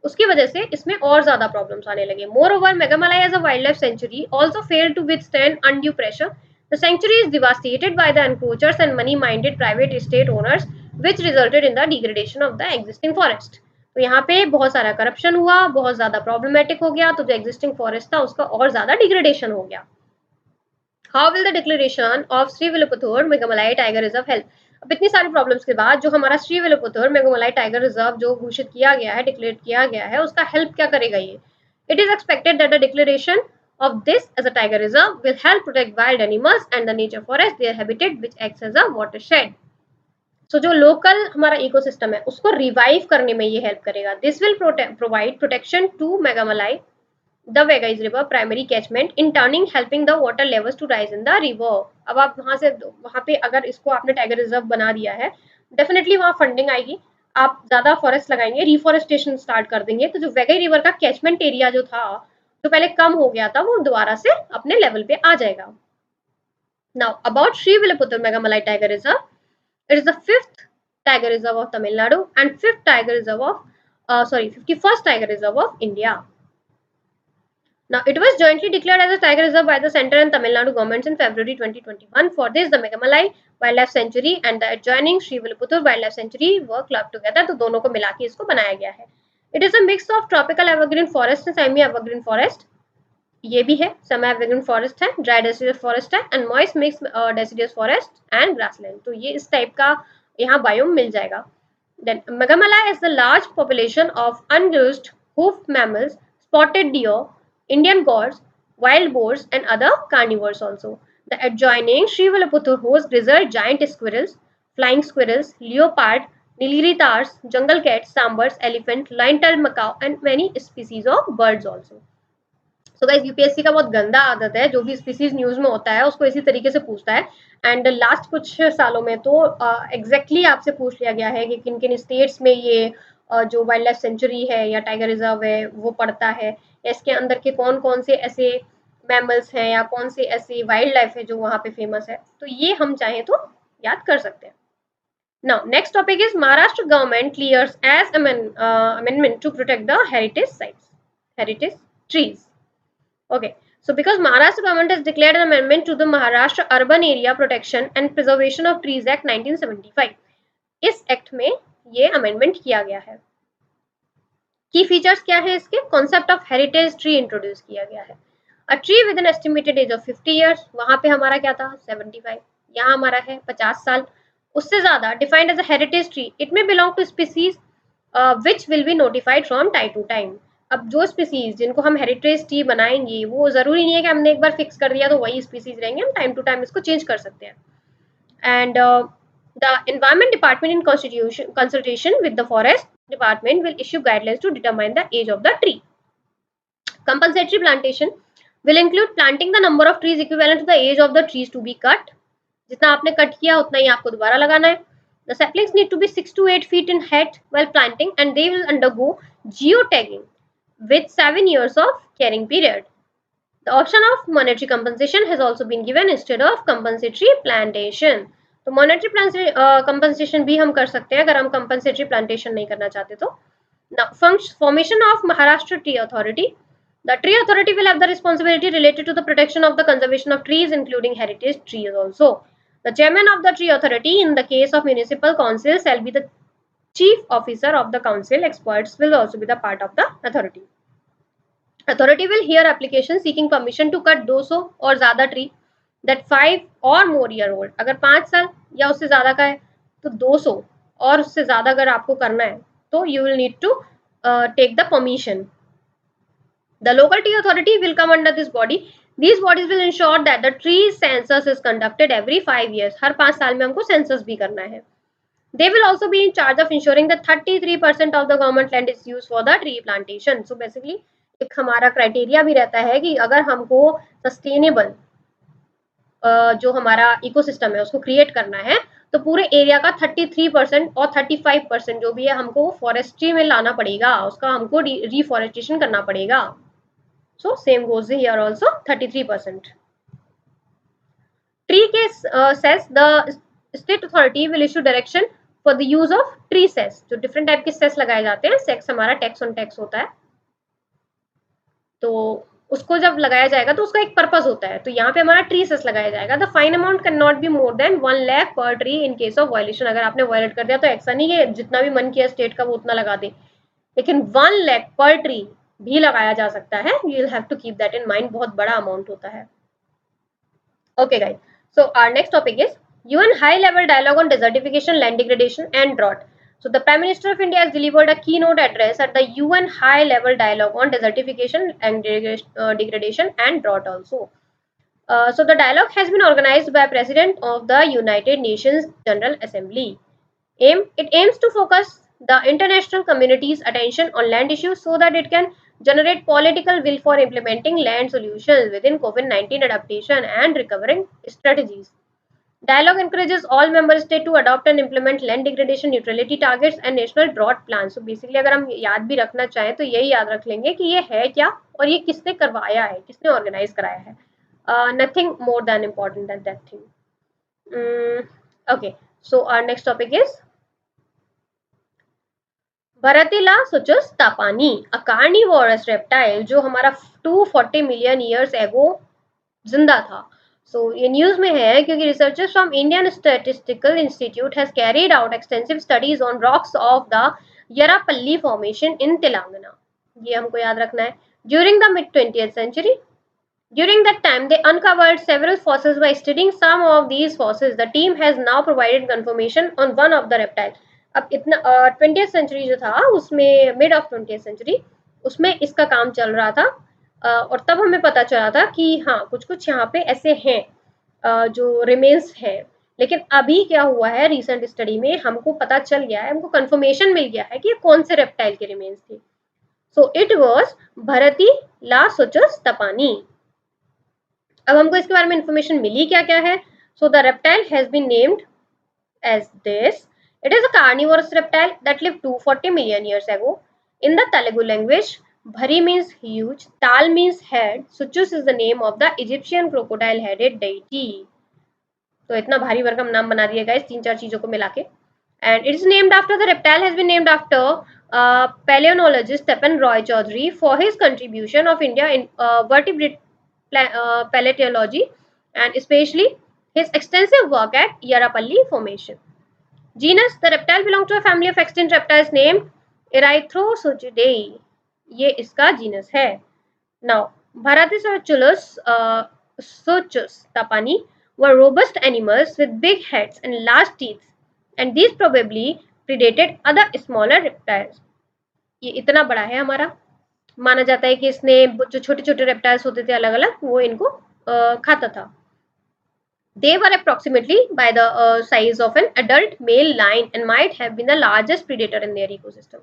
उसकी वजह से इसमें और ज्यादा प्रॉब्लम्स आने लगे। Moreover Meghamalai as a wildlife sanctuary also fail to withstand undue pressure. The sanctuary is devastated by the encroachers and money minded private estate owners which resulted in the degradation of the existing forest. तो यहाँ पे बहुत सारा corruption हुआ, बहुत ज्यादा problematic हो गया, तो जो एग्जिस्टिंग फॉरेस्ट था उसका और ज्यादा डिग्रेडेशन हो गया। How will the declaration of Srivilliputhur Meghamalai tiger reserve help? अब इतनी सारी प्रॉब्लम्स के बाद जो हमारा श्रीविल्लिपुतूर मेघामलाई टाइगर रिजर्व जो घोषित किया गया है, डिक्लेयर किया गया है, उसका हेल्प क्या करेगा ये? It is expected that the declaration of this as a tiger reserve will help protect wild animals and the nature forest their habitat which acts as a watershed. So जो local हमारा ecosystem है उसको revive करने में ये help करेगा। This will provide protection to Meghamalai the Vegais River primary catchment in turning helping the water levels to rise in the river। अब आप वहां पे अगर इसको आपने टाइगर रिजर्व बना दिया है, डेफिनेटली वहां फंडिंग आएगी, आप ज्यादा फॉरेस्ट लगाएंगे, रिफॉरेस्टेशन स्टार्ट कर देंगे, तो जो वेगई रिवर का कैचमेंट एरिया जो था, जो पहले कम हो गया था, वो दोबारा से अपने लेवल पे आ जाएगा। Now about Srivilliputhur Meghamalai tiger reserve, it is the 5th tiger reserve of Tamil Nadu and 5th tiger reserve of 51st tiger reserve of India. Now, it was jointly declared as a tiger reserve by the central and Tamil Nadu governments in February 2021. For this, the Megamalai Wildlife Sanctuary and the adjoining Srivilliputur Wildlife Sanctuary were clubbed together. तो दोनों को मिला के इसको बनाया गया है। It is a mix of tropical evergreen forest and semi-evergreen forest. ये भी है, semi-evergreen forest है, dry deciduous forest है, and moist mixed deciduous forest and grassland. तो ये इस टाइप का यहाँ बायोम मिल जाएगा। Then Megamalai is the large population of ungushed hoofed mammals, spotted deer, Indian goats, wild boars, and other carnivores also. The adjoining Srivilliputur hosts grizzled giant squirrels, flying squirrels, leopard, Nilgiri tars, jungle cats, sambars, elephant, lion-tailed macaw, and many species of birds also. So guys, UPSC का बहुत गंदा आदत है, जो भी species news में होता है उसको इसी तरीके से पूछता है। एंड लास्ट कुछ सालों में तो एग्जैक्टली आपसे पूछ लिया गया है कि किन किन स्टेट्स में ये जो वाइल्ड लाइफ सेंचुरी है या टाइगर रिजर्व है वो पड़ता है, या इसके अंदर के कौन कौन से ऐसे मैमल्स हैं या कौन से ऐसी वाइल्ड लाइफ है जो वहाँ पे फेमस है, तो ये हम चाहें तो याद कर सकते हैं। Now, next topic is Maharashtra government clears as amendment to protect the heritage sites, heritage trees. Okay, so because Maharashtra government has declared an amendment to the Maharashtra Urban Area Protection and Preservation of Trees Act 1975, इस act में ये amendment किया गया है। की features क्या है इसके? Concept of heritage tree introduce किया गया है। A tree with an estimated age of 50 years, वहां पे हमारा क्या था 75, यहाँ हमारा है 50 साल, उससे ज्यादा defined as a heritage tree, it में belong to species which will be notified from time to time. अब जो स्पीसीज जिनको हम हेरिटेज ट्री बनाएंगे वो जरूरी नहीं है कि हमने एक बार फिक्स कर दिया तो वही स्पीसीज रहेंगे, हम टाइम टू टाइम इसको चेंज कर सकते हैं। And the Environment Department in consultation with the Forest Department will issue guidelines to determine the age of the tree. Compensatory plantation will include planting the number of trees equivalent to the age of the trees to be cut. जितना आपने cut किया उतना ही आपको दोबारा लगाना है। The saplings need to be 6 to 8 feet in height while planting and they will undergo geotagging with 7 years of carrying period. The option of monetary compensation has also been given instead of compensatory plantation. तो monetary compensation भी हम कर सकते हैं अगर हम compensatory plantation नहीं करना चाहते तो। Formation of Maharashtra tree authority, the tree authority will have the responsibility related to the protection of the conservation of trees including heritage trees also. The chairman of the tree authority in the case of municipal council shall be the chief officer of the council, experts will also be the part of the authority. Authority will hear application seeking permission to cut 200 और ज्यादा tree that 5 or more year old, अगर 5 साल या उससे ज्यादा का है तो 200 और उससे ज्यादा अगर आपको करना है तो you will need to take the permission. The local tree authority will come under this body. These bodies will ensure that the tree census is conducted every 5 years. हर 5 साल में हमको census भी करना है। They will also be in charge of ensuring that 33% of the government land is used for the tree plantation. So basically एक हमारा criteria भी रहता है कि अगर हमको सस्टेनेबल जो हमारा इकोसिस्टम है उसको क्रिएट करना है तो पूरे एरिया का 33% और 35% जो भी है हमको फॉरेस्ट्री में लाना पड़ेगा, उसका हमको रिफॉरेस्टेशन करना पड़ेगा। So same goes here also 33%। Tree के cess the state authority will issue direction for the use of tree cess, जो डिफरेंट टाइप के सेस लगाए जाते हैं, सेक्स हमारा टैक्स ऑन टैक्स होता है, तो उसको जब लगाया जाएगा तो उसका एक पर्पस होता है, तो यहाँ पे हमारा ट्री सेस लगाया जाएगा। The fine amount can not be more than 1 lakh per tree in case of violation. अगर आपने वायलेट कर दिया तो ऐसा नहीं है जितना भी मन किया स्टेट का वो उतना लगा दे, लेकिन 1 लाख पर ट्री भी लगाया जा सकता है। You will have to keep that in mind, बहुत बड़ा अमाउंट होता है। Okay guys, so our next topic is UN High Level Dialogue on Desertification, Land Degradation and Drought. So the Prime Minister of India has delivered a keynote address at the UN High Level Dialogue on Desertification and Degradation and Drought also. So the dialogue has been organized by President of the United Nations General Assembly. It aims to focus the international community's attention on land issues so that it can generate political will for implementing land solutions within COVID-19 adaptation and recovering strategies. Dialogue encourages all member states to adopt and implement land degradation neutrality targets and national drought plans. So basically अगर हम याद भी रखना चाहें तो यही याद रख लेंगे कि ये है क्या और ये किसने करवाया है, किसने ऑर्गेनाइज कराया है. Nothing more than important than that thing. Okay, so our next topic is Bharathilasochus tapani, a carnivorous reptile जो हमारा 240 million years ago जिंदा था. So ये न्यूज में है क्योंकि researchers from Indian Statistical Institute has carried out extensive studies on rocks of the Yarapalli formation in Telangana. ये हमको याद रखना है. During the mid 20th century, during that time they uncovered several fossils. By studying some of these fossils, the team has now provided confirmation on one of the reptiles. अब इतना 20th century जो था उसमें, mid of 20th century उसमें इसका काम चल रहा था, और तब हमें पता चला था कि हाँ कुछ कुछ यहाँ पे ऐसे हैं जो रिमेन्स हैं. लेकिन अभी क्या हुआ है, रिसेंट स्टडी में हमको पता चल गया है, हमको कंफर्मेशन मिल गया है कि ये कौन से रेप्टाइल के रिमेन्स थे. So it was Bharathilasochus tapani. अब हमको इसके बारे में इंफॉर्मेशन मिली क्या क्या है. So the reptile has been named as this. It is a carnivorous reptile that lived 240 million years ago. In the Telugu language, Bhari means huge, Tal means head, Suchus is the name of the Egyptian crocodile-headed deity. तो इतना भारी भरकम नाम बना दिया guys तीन चार चीजों को मिला के. And it is named after, the reptile has been named after paleontologist Tapan Roy Chaudhary for his contribution of India in vertebrate paleontology and especially his extensive work at Yarapalli Formation. Genus, the reptile belongs to a family of extinct reptiles named Erythrosuchidae. ये इसका genus है. Now, Bharathilasochus tapani were robust animals with big heads and large teeth, and these probably predated other smaller reptiles. ये इतना बड़ा है हमारा, माना जाता है कि इसने जो छोटे छोटे रेप्टाइल्स होते थे अलग अलग वो इनको खाता था. They were approximately by the size of an adult male lion and might have been the largest predator in their ecosystem.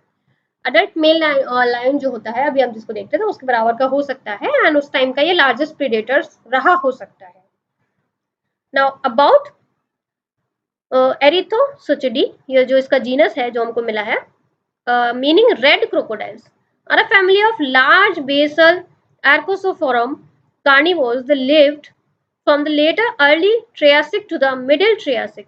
Adult male lion जो होता है अभी हम जिसको देखते थे उसके बराबर का हो सकता है, एंड उस टाइम का ये लार्जेस्ट प्रीडेटर रहा हो सकता है. Now about Erythrosuchidae, ये जो इसका जीनस है जो हमको मिला है, meaning red crocodiles are a family of large basal Archosaurus carnivores. They lived from the later early Triassic to the middle Triassic.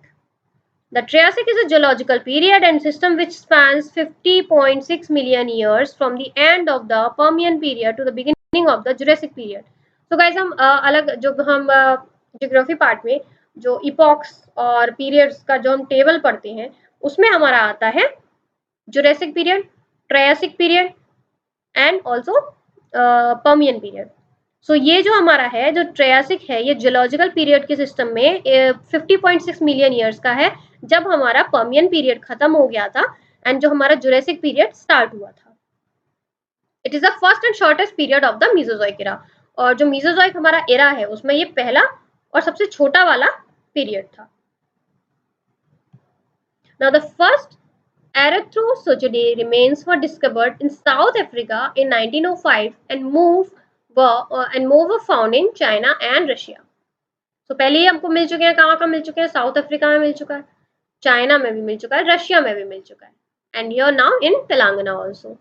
The Triassic is a geological period and system which spans 50.6 million years from the end of the Permian period to the beginning of the Jurassic period. So guys हम अलग जो हम geography part में जो epochs और periods का जो हम टेबल पढ़ते हैं उसमें हमारा आता है Jurassic period, Triassic period and also Permian period. So ये जो हमारा है जो ट्रायसिक है ये जियोलॉजिकल पीरियड के सिस्टम में 50.6 मिलियन ईयर्स का है जब हमारा पर्मियन पीरियड खत्म हो गया था एंड जो हमारा जुरासिक पीरियड स्टार्ट हुआ था. It is the first and shortest period of the Mesozoic era. और जो मीसोजोइक हमारा एरा है उसमें ये पहला और सबसे छोटा वाला पीरियड था. Now the first Erythrosuchidae remains were discovered in South Africa in 1905 and more were found in China and Russia. So पहले ही हमको मिल चुके हैं, कहाँ मिल चुके हैं, साउथ अफ्रीका में मिल चुका है, चाइना में भी मिल चुका है, रशिया में भी मिल चुका है, and here now in Telangana also.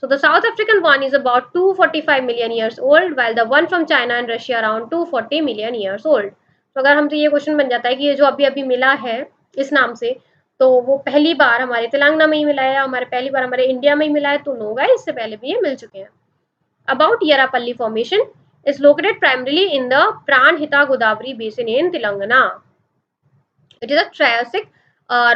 So the South African one is about 245 million years old while the one from China and Russia around 240 million years old. तो अगर हमसे ये क्वेश्चन बन जाता है कि ये जो अभी अभी मिला है इस नाम से तो वो पहली बार हमारे तेलंगाना में ही मिला है, हमारे पहली बार हमारे इंडिया में ही मिला है, तो नो गाइस, इससे पहले भी ये मिल चुके हैं। About Yerrapalli formation is located primarily in the Pranhita Godavari basin in Telangana. It is a Triassic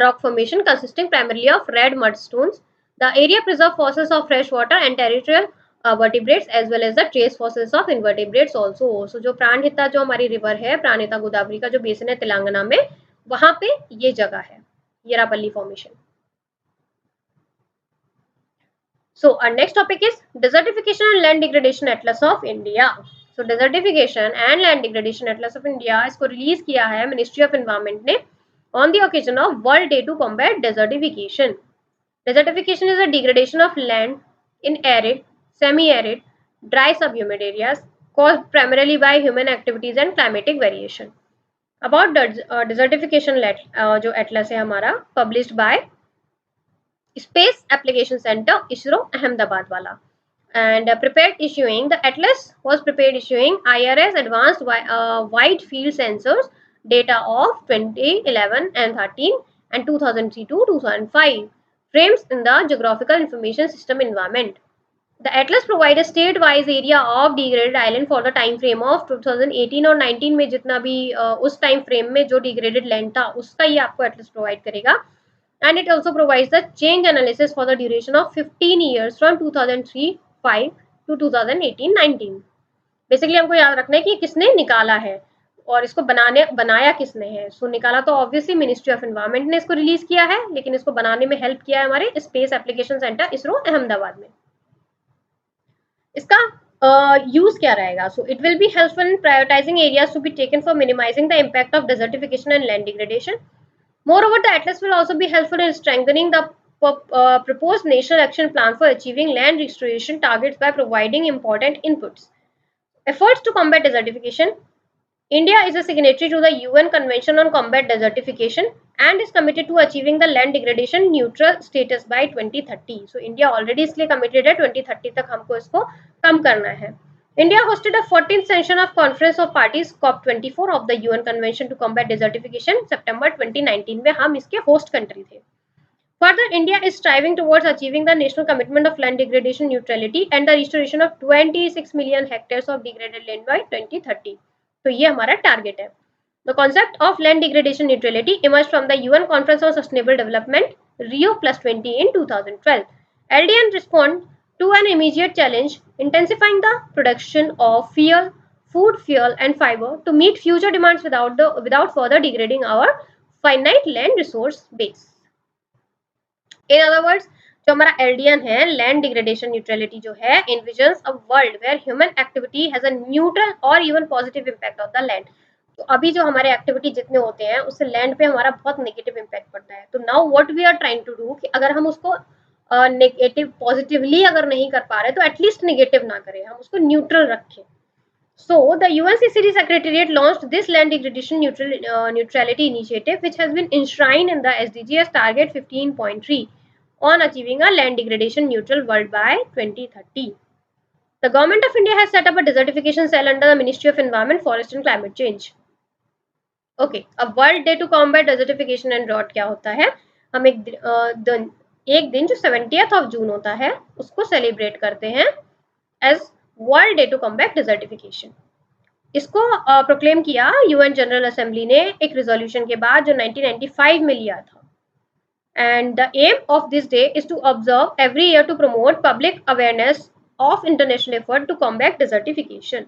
rock formation consisting primarily of red mudstones. The area preserves fossils of freshwater and terrestrial vertebrates as well as the trace fossils of invertebrates also. So जो प्राणहिता जो हमारी river है, प्राणहिता गोदावरी का जो basin है तेलंगाना में, वहां पे ये जगह है येरापल्ली formation. So our next topic is desertification and land degradation atlas of India. So desertification and land degradation atlas of India इसको रिलीज किया है मिनिस्ट्री ऑफ एनवायरमेंट ने on the occasion of World Day to combat desertification. Desertification is a degradation of land in arid, semi-arid, dry subhumid areas caused primarily by human activities and climatic variation. About desertification जो atlas है हमारा published by Space Application Center, ISRO, Ahmedabad wala. And the atlas was prepared issuing IRS advanced wide field sensors data of 2011 and 13 and 2003 to 2005 frames in the geographical information system environment. The atlas provides a state-wise area of degraded island for the time frame of 2018 और 19 में जितना भी उस time frame में जो degraded land था उसका ये आपको एटलस प्रोवाइड करेगा. And it also provides the change analysis for the duration of 15 years from 2003-5 to 2018-19. Basically हमको याद रखना है कि किसने निकाला है और इसको बनाया किसने है. सो निकाला तो ऑब्वियसली मिनिस्ट्री ऑफ एनवायरमेंट ने इसको रिलीज किया है, लेकिन इसको बनाने में हेल्प किया है हमारे space application centre ISRO Ahmedabad में. इसका यूज क्या रहेगा? So it will be helpful in prioritising areas to be taken for minimising the impact of desertification and land degradation. Moreover, the atlas will also be helpful in strengthening the proposed national action plan for achieving land restoration targets by providing important inputs. Efforts to combat desertification. India is a signatory to the UN Convention on Combat Desertification and is committed to achieving the land degradation neutral status by 2030. So India already इसलिए committed है 2030 तक हमको इसको कम करना है. India hosted a 14th session of Conference of Parties COP24 of the UN Convention to Combat Desertification September 2019 में हम इसके host country थे. Further, India is striving towards achieving the national commitment of land degradation neutrality and the restoration of 26 million hectares of degraded land by 2030. तो ये हमारा target है. The concept of land degradation neutrality emerged from the UN Conference on Sustainable Development Rio+20 in 2012. LDN respond to an immediate challenge, intensifying the production of fuel, food, fuel, and fiber to meet future demands without further degrading our finite land resource base. In other words, जो हमारा LDN है, land degradation neutrality जो है, envisions a world where human activity has a neutral or even positive impact on the land. तो अभी जो हमारे activity जितने होते हैं उससे लैंड पे हमारा बहुत नेगेटिव इम्पैक्ट पड़ता है. तो now what we are trying to do कि अगर हम उसको नेगेटिव पॉजिटिवली अगर नहीं कर पा रहे तो एटलीस्ट नेगेटिव ना करें, हम उसको न्यूट्रल रखें. So the UNCCD Secretariat launched this land degradation neutrality initiative, which has been enshrined in the SDGs Target 15.3 on achieving a land degradation neutral world by 2030. The Government of India has set up a desertification cell under the Ministry of Environment, Forest and Climate Change. Okay, a World Day to combat desertification and drought क्या होता है? हम एक दिन जो 70th of June होता है उसको सेलिब्रेट करते हैं as world day to combat desertification. इसको प्रोक्लेम किया यूएन जनरल असेंबली ने एक रिजोल्यूशन के बाद जो 1995 में लिया था. And the aim of this day is to observe every year to promote public awareness of international effort to combat desertification.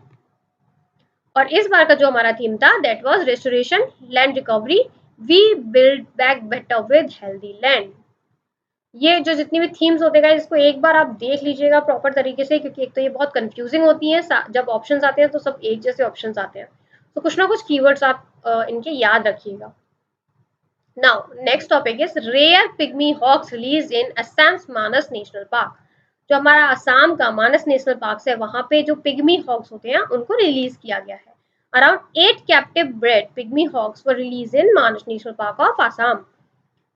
और इस बार का जो हमारा थीम था that was restoration land recovery we build back better with healthy land. ये जो जितनी भी थीम्स होते हैं इसको एक बार आप देख लीजिएगा प्रॉपर तरीके से, क्योंकि एक तो ये बहुत कंफ्यूजिंग होती है. जब ऑप्शंस आते हैं तो सब एक जैसे ऑप्शंस आते हैं, तो कुछ ना कुछ कीवर्ड्स आप इनके याद रखिएगा. Now next topic is rare pygmy hawks release in Assam Manas national park. जो हमारा असम का मानस नेशनल पार्क है वहां पे जो पिग्मी हॉक्स होते हैं उनको रिलीज किया गया है. Around 8 captive bred pygmy hawks were release in Manas national park of Assam.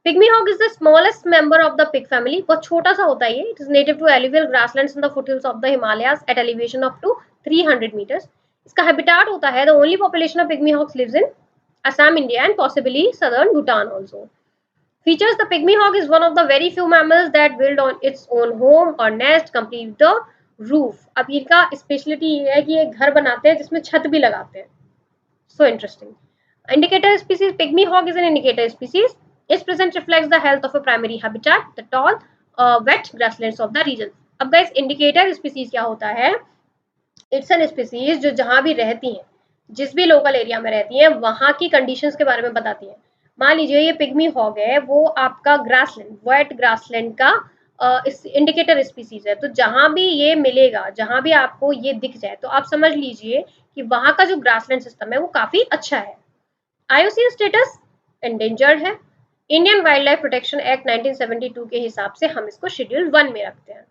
Pygmy hawk is the smallest member of the pig family. बहुत छोटा सा होता है ये. It is native to alluvial grasslands in the foothills of the Himalayas at elevation up to 300 meters. इसका habitat होता है. The only population of pygmy hawks lives in Assam, India, and possibly southern Bhutan also. Features: the pygmy hawk is one of the very few mammals that build on its own home or nest, complete with the roof. अब इनका speciality ये है कि ये घर बनाते हैं जिसमें छत भी लगाते हैं. So interesting. Indicator species: pygmy hawk is an indicator species. Its presence reflects the health of a primary habitat, the tall, wet grasslands of the region. अब guys, indicator species क्या होता है? It's an species जो जहाँ भी रहती हैं, जिस भी लोकल एरिया में रहती हैं, वहाँ की कंडीशंस के बारे में बताती हैं. मान लीजिए ये पिग्मी हॉग है, वो आपका ग्रासलैंड, वेट ग्रासलैंड का इस इंडिकेटर स्पीसीज है. तो जहां भी ये मिलेगा, जहां भी आपको ये दिख जाए, तो आप समझ लीजिए कि वहां का जो ग्रासलैंड सिस्टम है वो काफी अच्छा है. आईयूसीएन स्टेटस एंडेंजर्ड है. Indian wild life protection act 1972 के हिसाब से हम इसको शेड्यूल 1 में रखते हैं.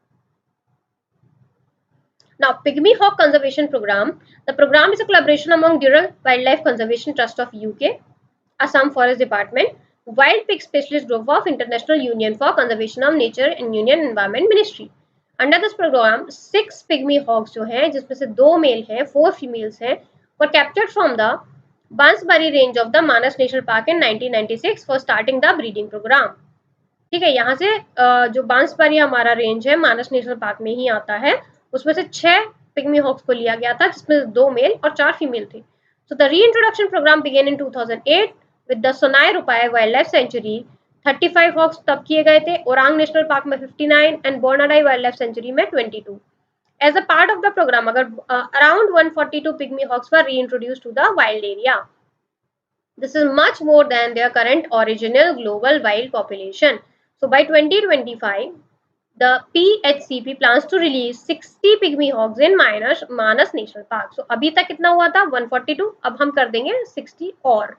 Now, Pygmy Hawk Conservation Program. The program is a collaboration among Dural Wildlife Conservation Trust of UK, Assam Forest Department, Wild Pig Specialist Group of International Union for Conservation of Nature and Union Environment Ministry. Under this program, 6 pygmy hogs जो हैं, जिसमें से 2 mail हैं, 4 females हैं, were captured from the Bansbari range of the Manas national park in 1996 for starting the breeding programme. ठीक है, यहाँ से जो बांसबारी हमारा रेंज है मानस नेशनल पार्क में ही आता है, उसमें से 6 पिग्मी हॉक्स को लिया गया था, जिसमें 2 मेल और 4 फीमेल थी. So the reintroduction program began in 2008 with the Sonai Rupai Wildlife Sanctuary. 35 hawks तब किए गए थे, ओरांग नेशनल पार्क में 59 एंड बोर्नाडाई वाइल्ड लाइफ सेंचुरी में 22. As a part of the program, around 142 pygmy hawks were reintroduced to the wild area. This is much more than their current original global wild population. So by 2025, the PHCP plans to release 60 pygmy hogs in Manas National Park. So अभी तक कितना हुआ था? 142. अब हम कर देंगे 60 और.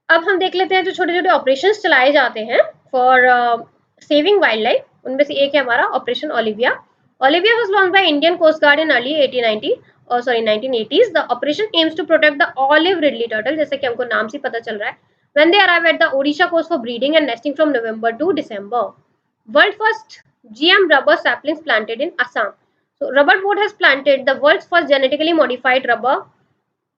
अब हम देख लेते हैं जो छोटे छोटे ऑपरेशंस चलाए जाते हैं फॉर सेविंग वाइल्ड लाइफ. उनमें से एक है हमारा operation Olivia. Olivia was launched by Indian Coast Guard in early 1980s. The operation aims to protect the olive ridley turtle, जैसे कि हमको नाम से पता चल रहा है, when they arrive at the Odisha coast for breeding and nesting from November to December. World first GM rubber saplings planted in Assam. So Rubber Board has planted the world's first genetically modified rubber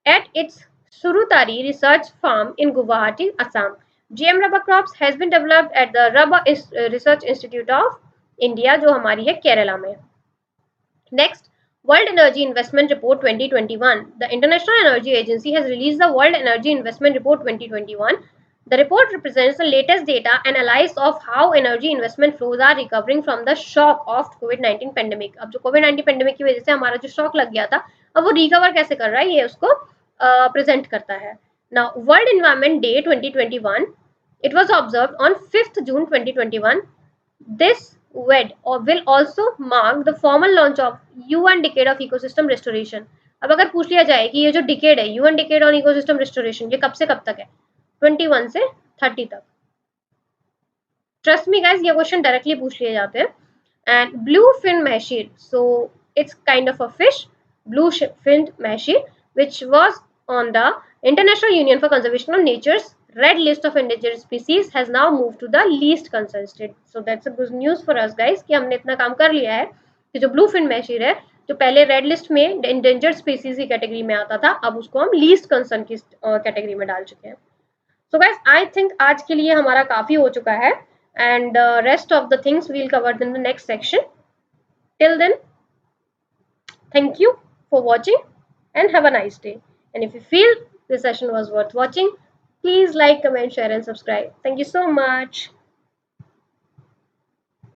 at its Surutari research farm in Guwahati, Assam. GM rubber crops has been developed at the Rubber Research Institute of India, जो हमारी है केरला में. Next, World Energy Investment Report 2021. The International Energy Agency has released the World Energy Investment Report 2021. The report represents the latest data and analysis of how energy investment flows are recovering from the shock of COVID-19 pandemic. अब जो COVID-19 pandemic की वजह से हमारा जो shock लग गया था, अब वो रिकवर कैसे कर रहा है, ये उसको प्रेजेंट करता है. Now, World Environment Day 2021. It was observed on 5th June 2021. This will also mark the formal launch of UN Decade of Ecosystem Restoration. अब अगर पूछ लिया जाए कि ये जो डिकेड है, UN Decade on Ecosystem Restoration, ये कब से कब तक है? 21 से 30 तक. ट्रस्ट मी गाइस, ये क्वेश्चन डायरेक्टली पूछ लिए जाते हैं. And blue fin mahseer, so it's kind of a fish, blue fin mahseer, which was on the International Union for Conservation of Nature's red list of endangered species, has now moved to the least concerned state. So that's a good news for us guys कि हमने इतना काम कर लिया है कि जो blue fin mahseer है, जो पहले रेड लिस्ट में endangered species की कैटेगरी में आता था, अब उसको हम लीस्ट कंसर्न की कैटेगरी में डाल चुके हैं. So guys, I think आज के लिए हमारा काफी हो चुका है, and rest of the things we'll cover in the next section. Till then, thank you for watching and have a nice day. And if you feel this session was worth watching, please like, comment, share and subscribe. Thank you so much.